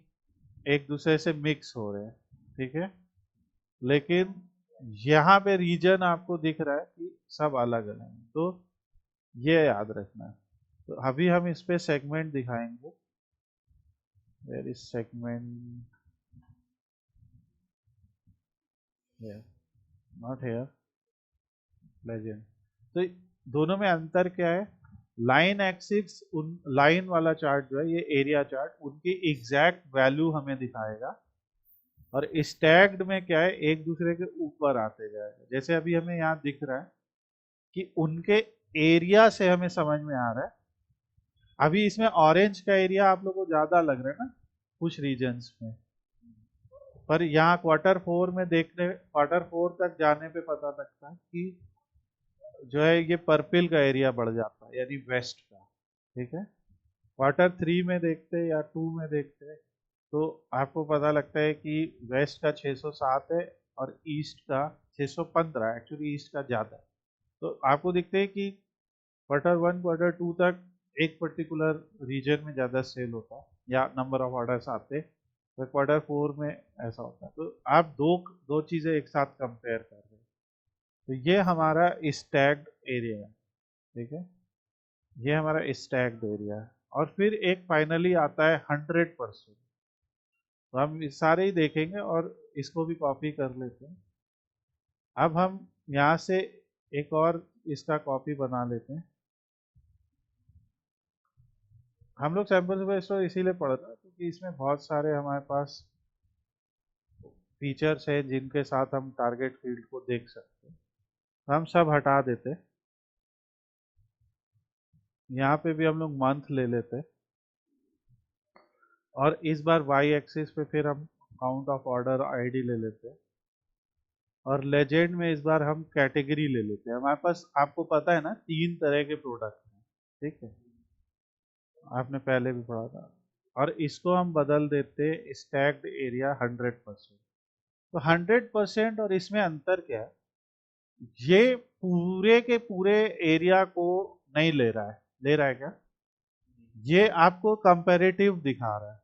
एक दूसरे से मिक्स हो रहे हैं, ठीक है? लेकिन यहाँ पे रीजन आपको दिख रहा है कि सब अलग अलग है, तो ये याद रखना है। तो अभी हम इस पे सेगमेंट दिखाएंगे। Where is segment, here, not here, legend. तो दोनों में अंतर क्या है, लाइन एक्सिस, उन लाइन वाला चार्ट जो है ये एरिया चार्ट उनकी एग्जैक्ट वैल्यू हमें दिखाएगा, और स्टैक्ड में क्या है, एक दूसरे के ऊपर आते जाएगा। जैसे अभी हमें यहाँ दिख रहा है कि उनके एरिया से हमें समझ में आ रहा है। अभी इसमें ऑरेंज का एरिया आप लोगों को ज्यादा लग रहा है ना कुछ रीजन्स में, पर यहाँ क्वार्टर 4 में देखने, क्वार्टर 4 तक जाने पे पता लगता है कि जो है ये पर्पल का एरिया बढ़ जाता है, यानी वेस्ट का, ठीक है? क्वार्टर 3 में देखते हैं या 2 में देखते हैं तो आपको पता लगता है कि वेस्ट का 607 है और ईस्ट का 615, एक्चुअली ईस्ट का ज़्यादा है। तो आपको दिखते हैं कि क्वार्टर 1 क्वार्टर 2 तक एक पर्टिकुलर रीजन में ज़्यादा सेल होता है या नंबर ऑफ ऑर्डर्स आते हैं, तो क्वार्टर 4 में ऐसा होता है। तो आप दो दो चीज़ें एक साथ कंपेयर कर रहे हैं। तो ये हमारा स्टैक्ड एरिया है, ठीक है? ये हमारा स्टैक्ड एरिया है। और फिर एक फाइनली आता है 100%। तो हम इस सारे ही देखेंगे और इसको भी कॉपी कर लेते हैं। अब हम यहाँ से एक और इसका कॉपी बना लेते हैं। हम लोग सैम्पल सुपरस्टोर इसीलिए पढ़ रहे हैं क्योंकि इसमें बहुत सारे हमारे पास फीचर्स हैं जिनके साथ हम टारगेट फील्ड को देख सकते हैं। हम सब हटा देते, यहाँ पे भी हम लोग मंथ ले लेते, और इस बार वाई एक्सिस पे फिर हम काउंट ऑफ ऑर्डर आईडी ले लेते, और लेजेंड में इस बार हम कैटेगरी ले लेते हैं। हमारे पास आपको पता है ना 3 तरह के प्रोडक्ट हैं, ठीक है, आपने पहले भी पढ़ा था। और इसको हम बदल देते स्टैक्ड एरिया 100%। तो 100% और इसमें अंतर क्या है, ये पूरे के पूरे एरिया को नहीं ले रहा है, ले रहा है क्या, ये आपको कंपैरेटिव दिखा रहा है।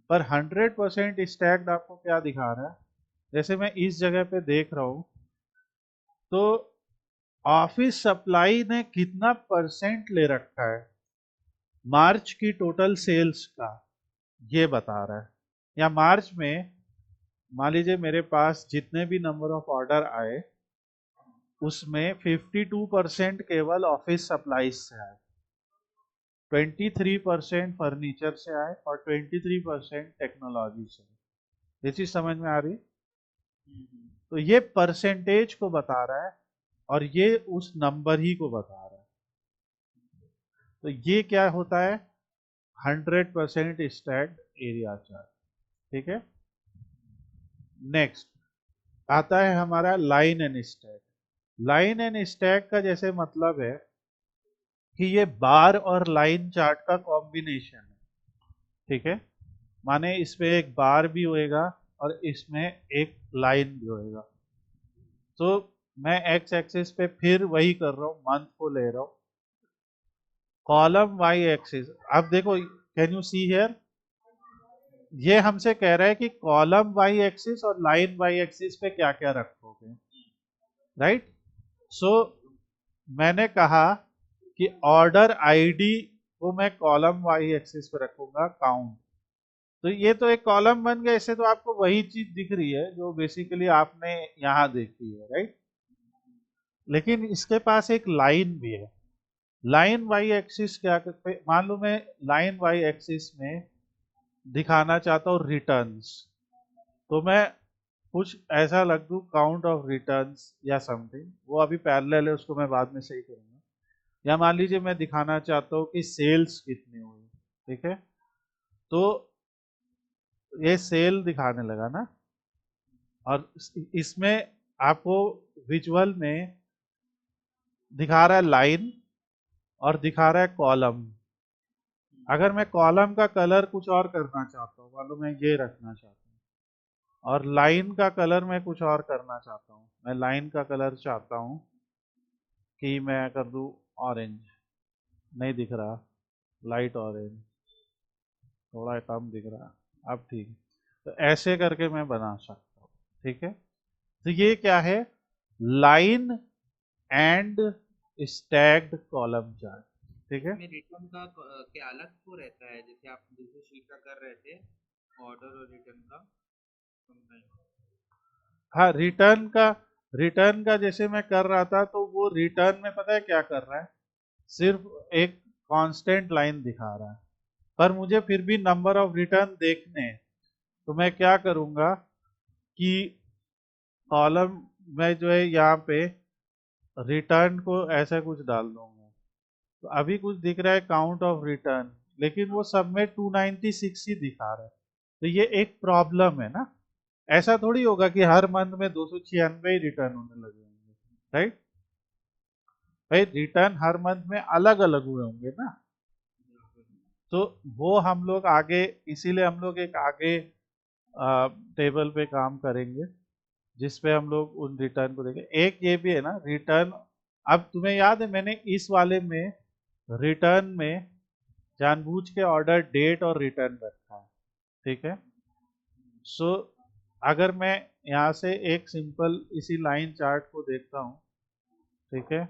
पर 100% स्टैक्ड आपको क्या दिखा रहा है, जैसे मैं इस जगह पे देख रहा हूं, तो ऑफिस सप्लाई ने कितना परसेंट ले रखा है मार्च की टोटल सेल्स का, ये बता रहा है। या मार्च में मान लीजिए मेरे पास जितने भी नंबर ऑफ ऑर्डर आए, उसमें 52% केवल ऑफिस सप्लाईज से आए, 23% फर्नीचर से आए, और 23% टेक्नोलॉजी से। ये चीज समझ में आ रही? तो ये परसेंटेज को बता रहा है, और ये उस नंबर ही को बता रहा है। तो ये क्या होता है, 100% स्टैक्ड एरिया चार्ट, ठीक है। नेक्स्ट आता है हमारा line and stack. Line and stack का जैसे मतलब है कि ये बार और लाइन चार्ट का कॉम्बिनेशन है, ठीक है। माने इसमें एक बार भी होएगा और इसमें एक लाइन भी होएगा। तो मैं एक्स एक्सिस पे फिर वही कर रहा हूं, मंथ को ले रहा हूं, कॉलम वाई एक्सिस। अब देखो, कैन यू सी हियर, ये हमसे कह रहा है कि कॉलम वाई एक्सिस और लाइन वाई एक्सिस पे क्या क्या रखोगे, राइट। सो मैंने कहा कि ऑर्डर आईडी को मैं कॉलम वाई एक्सिस पे रखूंगा, काउंट। तो ये तो एक कॉलम बन गया, इससे तो आपको वही चीज दिख रही है जो बेसिकली आपने यहां देखी है, राइट। लेकिन इसके पास एक लाइन भी है। लाइन वाई एक्सिस क्या करते, मान लो मैं लाइन वाई एक्सिस में दिखाना चाहता हूँ रिटर्न्स, तो मैं कुछ ऐसा लग दूं काउंट ऑफ रिटर्न्स या समथिंग, वो अभी पैरेलल है, उसको मैं बाद में सही करूंगा। या मान लीजिए मैं दिखाना चाहता हूँ कि सेल्स कितनी हुई, ठीक है, तो ये सेल दिखाने लगा ना, और इसमें आपको विजुअल में दिखा रहा है लाइन और दिखा रहा है कॉलम। अगर मैं कॉलम का कलर कुछ और करना चाहता हूँ, मान लो मैं ये रखना चाहता हूँ, और लाइन का कलर मैं कुछ और करना चाहता हूँ, मैं लाइन का कलर चाहता हूँ कि मैं कर दूँ ऑरेंज, नहीं दिख रहा, लाइट ऑरेंज, थोड़ा कम दिख रहा, अब ठीक है। तो ऐसे करके मैं बना सकता हूँ, ठीक है। तो ये क्या है, line and stacked column chart, ठीक है। इसमें रिटर्न का क्या अलग को रहता है, जैसे आप दूसरे शीट का कर रहे थे ऑर्डर और रिटर्न का combine? हाँ, रिटर्न का जैसे मैं कर रहा था, तो वो रिटर्न में पता है क्या कर रहा है, सिर्फ एक कांस्टेंट लाइन दिखा रहा है। पर मुझे फिर भी नंबर ऑफ रिटर्न देखने हैं, तो मैं क्या करूंगा कि कॉलम में जो है यहाँ पे रिटर्न को ऐसा कुछ डाल दूंगा। तो अभी कुछ दिख रहा है काउंट ऑफ रिटर्न, लेकिन वो सब में 296 ही दिखा रहा है। तो ये एक प्रॉब्लम है ना। ऐसा थोड़ी होगा कि हर मंथ में 296 ही रिटर्न होने लगे होंगे, राइट। भाई रिटर्न हर मंथ में अलग अलग हुए होंगे ना। तो वो हम लोग आगे, इसीलिए हम लोग एक आगे टेबल पे काम करेंगे जिसपे हम लोग उन रिटर्न को देखें। एक ये भी है ना रिटर्न, अब तुम्हें याद है मैंने इस वाले में रिटर्न में जानबूझ के ऑर्डर डेट और रिटर्न रखा है, ठीक है। सो अगर मैं यहाँ से एक सिंपल इसी लाइन चार्ट को देखता हूँ, ठीक है,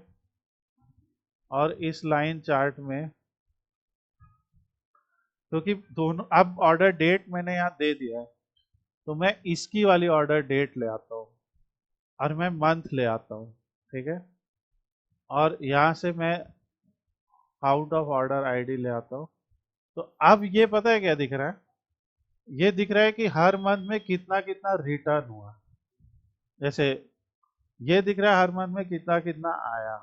और इस लाइन चार्ट में, क्योंकि दोनों अब ऑर्डर डेट मैंने यहाँ दे दिया है, तो मैं इसकी वाली ऑर्डर डेट ले आता हूँ और मैं मंथ ले आता हूँ, ठीक है। और यहाँ से मैं आउट ऑफ ऑर्डर आईडी ले आता हूँ। तो अब ये पता है क्या दिख रहा है, ये दिख रहा है कि हर मंथ में कितना कितना रिटर्न हुआ। जैसे ये दिख रहा है हर मंथ में कितना कितना आया,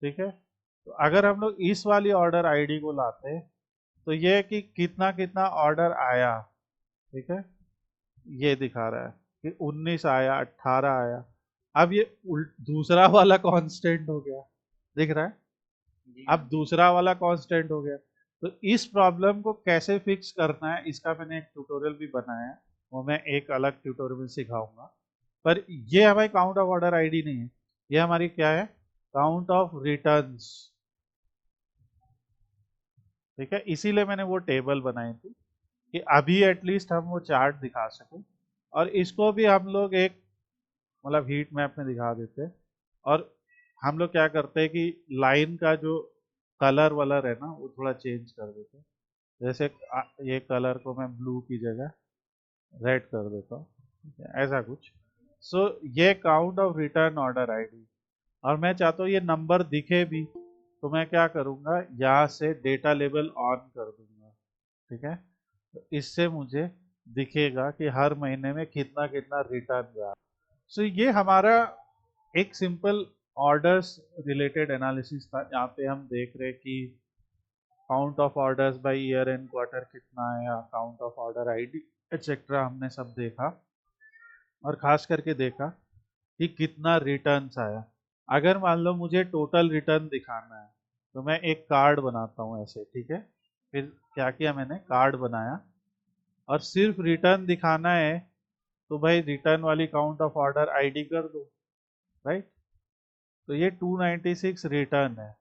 ठीक है। तो अगर हम लोग इस वाली ऑर्डर आईडी को लाते तो ये कि कितना कितना ऑर्डर आया, ठीक है, ये दिखा रहा है कि 19 आया, 18 आया। अब ये दूसरा वाला कांस्टेंट हो गया, दिख रहा है। जी अब दूसरा वाला कांस्टेंट हो गया। तो इस प्रॉब्लम को कैसे फिक्स करना है इसका मैंने एक ट्यूटोरियल भी बनाया है, वो मैं एक अलग ट्यूटोरियल में सिखाऊंगा। पर ये हमारी काउंट ऑफ ऑर्डर आईडी नहीं है, ये हमारी क्या है, काउंट ऑफ रिटर्न्स, ठीक है। इसीलिए मैंने वो टेबल बनाई थी कि अभी एटलीस्ट हम वो चार्ट दिखा सकें, और इसको भी हम लोग एक मतलब हीट मैप में दिखा देते हैं। और हम लोग क्या करते हैं कि लाइन का जो कलर वलर है ना वो थोड़ा चेंज कर देते हैं। जैसे ये कलर को मैं ब्लू की जगह रेड कर देता हूँ, ठीक है, ऐसा कुछ। सो ये count of return order ID, और मैं चाहता हूँ ये नंबर दिखे भी, तो मैं क्या करूँगा, यहाँ से डेटा लेबल ऑन कर दूंगा, ठीक है। तो इससे मुझे दिखेगा कि हर महीने में कितना कितना रिटर्न गया। सो ये हमारा एक सिंपल ऑर्डर्स रिलेटेड एनालिसिस था, जहाँ पे हम देख रहे कि count of orders by year and quarter कितना आया, count of order ID etcetera हमने सब देखा, और खास करके देखा कि कितना रिटर्न्स आया। अगर मान लो मुझे टोटल रिटर्न दिखाना है तो मैं एक कार्ड बनाता हूँ ऐसे, ठीक है। फिर क्या किया, मैंने कार्ड बनाया, और सिर्फ रिटर्न दिखाना है तो भाई रिटर्न वाली काउंट ऑफ ऑर्डर आईडी कर दो, राइट। तो ये 296 रिटर्न है।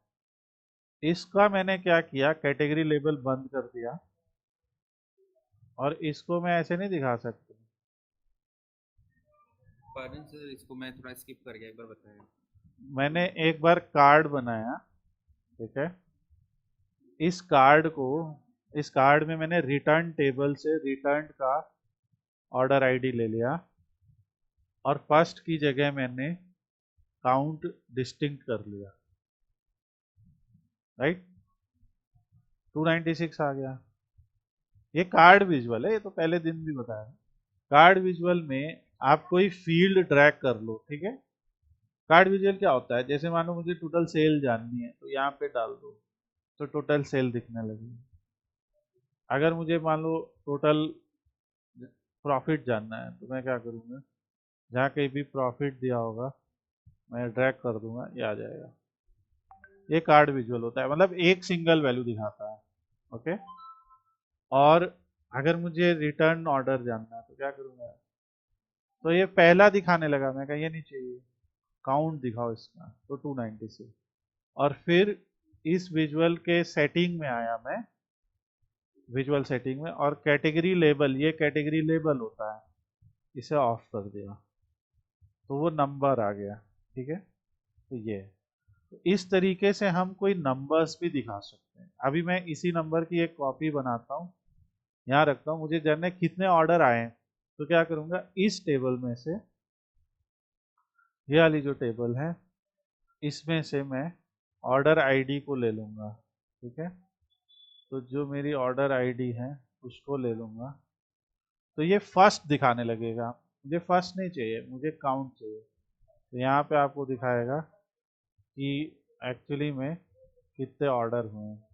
इसका मैंने क्या किया, कैटेगरी लेबल बंद कर दिया, और इसको मैं ऐसे नहीं दिखा सकता। पार्डन सर, इसको मैं थोड़ा स्किप कर गया, एक बार बताएं। मैंने एक बार कार्ड बनाया, ठीक है। इस कार्ड को, इस कार्ड में मैंने रिटर्न टेबल से रिटर्न का ऑर्डर आईडी ले लिया, और फर्स्ट की जगह मैंने काउंट डिस्टिंक्ट कर लिया, राइट। 296 आ गया। ये कार्ड विजुअल है, ये तो पहले दिन भी बताया। कार्ड विजुअल में आप कोई फील्ड ड्रैग कर लो, ठीक है। कार्ड विजुअल क्या होता है, जैसे मानो मुझे टोटल सेल जाननी है तो यहाँ पे डाल दो तो टोटल सेल दिखने लगेगी। अगर मुझे मान लो टोटल प्रॉफिट जानना है तो मैं क्या करूँगा, जहाँ कहीं भी प्रॉफिट दिया होगा मैं ड्रैग कर दूंगा, ये आ जाएगा। ये कार्ड विजुअल होता है, मतलब एक सिंगल वैल्यू दिखाता है, ओके। और अगर मुझे रिटर्न ऑर्डर जानना है तो क्या करूँगा, तो ये पहला दिखाने लगा, मैं कहा ये नहीं चाहिए, काउंट दिखाओ इसका, तो 296। और फिर इस विजुअल के सेटिंग में आया मैं, विजुअल सेटिंग में, और कैटेगरी लेबल, ये कैटेगरी लेबल होता है, इसे ऑफ कर दिया, तो वो नंबर आ गया, ठीक है। तो ये, तो इस तरीके से हम कोई नंबर्स भी दिखा सकते हैं। अभी मैं इसी नंबर की एक कॉपी बनाता हूँ, यहाँ रखता हूँ, मुझे जानना है कितने ऑर्डर आए हैं, तो क्या करूँगा, इस टेबल में से, ये वाली जो टेबल है, इसमें से मैं ऑर्डर आईडी को ले लूँगा, ठीक है। तो जो मेरी ऑर्डर आईडी है उसको ले लूँगा, तो ये फर्स्ट दिखाने लगेगा। मुझे फर्स्ट नहीं चाहिए, मुझे काउंट चाहिए। तो यहाँ पे आपको दिखाएगा कि एक्चुअली में कितने ऑर्डर हुए हैं,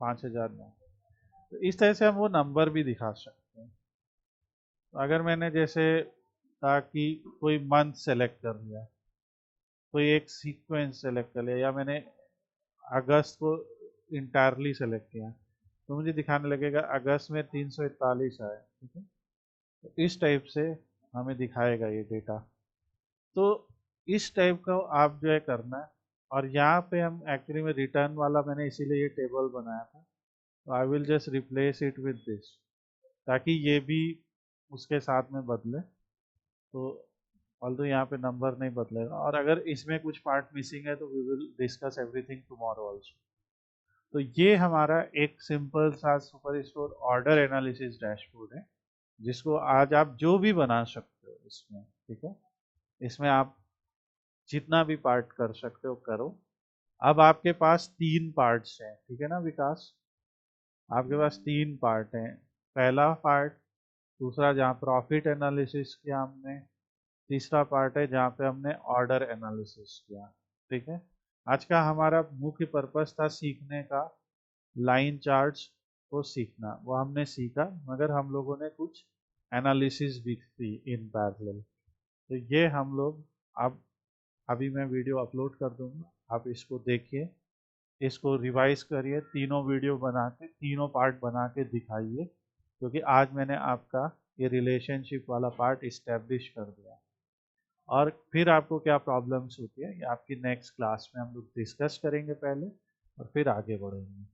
5000 में। तो इस तरह से हम वो नंबर भी दिखा सकते हैं। तो अगर मैंने जैसे कहा कि कोई मंथ सेलेक्ट कर लिया, कोई एक सीक्वेंस सेलेक्ट कर लिया, या मैंने अगस्त को इंटायरली सेलेक्ट किया, तो मुझे दिखाने लगेगा अगस्त में 341 आए, ठीक है। तो इस टाइप से हमें दिखाएगा ये डेटा। तो इस टाइप का आप जो है करना है। और यहाँ पे हम एक्चुअली में रिटर्न वाला मैंने इसीलिए ये टेबल बनाया था, तो I will just replace it with this, ताकि ये भी उसके साथ में बदले। तो ऑल्दो यहाँ पे नंबर नहीं बदलेगा, और अगर इसमें कुछ पार्ट मिसिंग है तो we will discuss everything tomorrow also. तो ये हमारा एक सिंपल सा super store order analysis dashboard है, जिसको आज आप जो भी बना सकते हो इसमें, ठीक है। इसमें आप जितना भी पार्ट कर सकते हो करो। अब आपके पास 3 पार्ट्स हैं, ठीक है ना विकास, आपके पास 3 पार्ट हैं। पहला पार्ट, दूसरा जहाँ प्रॉफिट एनालिसिस किया हमने, तीसरा पार्ट है जहाँ पे हमने ऑर्डर एनालिसिस किया। ठीक है, आज का हमारा मुख्य पर्पस था सीखने का लाइन चार्ट्स को सीखना, वो हमने सीखा, मगर हम लोगों ने कुछ एनालिसिस भी की इन पैरेलल। तो ये हम लोग अब अभी मैं वीडियो अपलोड कर दूंगा, आप इसको देखिए, इसको रिवाइज करिए, तीनों वीडियो बना के तीनों पार्ट बना के दिखाइए, क्योंकि आज मैंने आपका ये रिलेशनशिप वाला पार्ट इस्टेब्लिश कर दिया। और फिर आपको क्या प्रॉब्लम्स होती है ये आपकी नेक्स्ट क्लास में हम लोग डिस्कस करेंगे पहले, और फिर आगे बढ़ेंगे।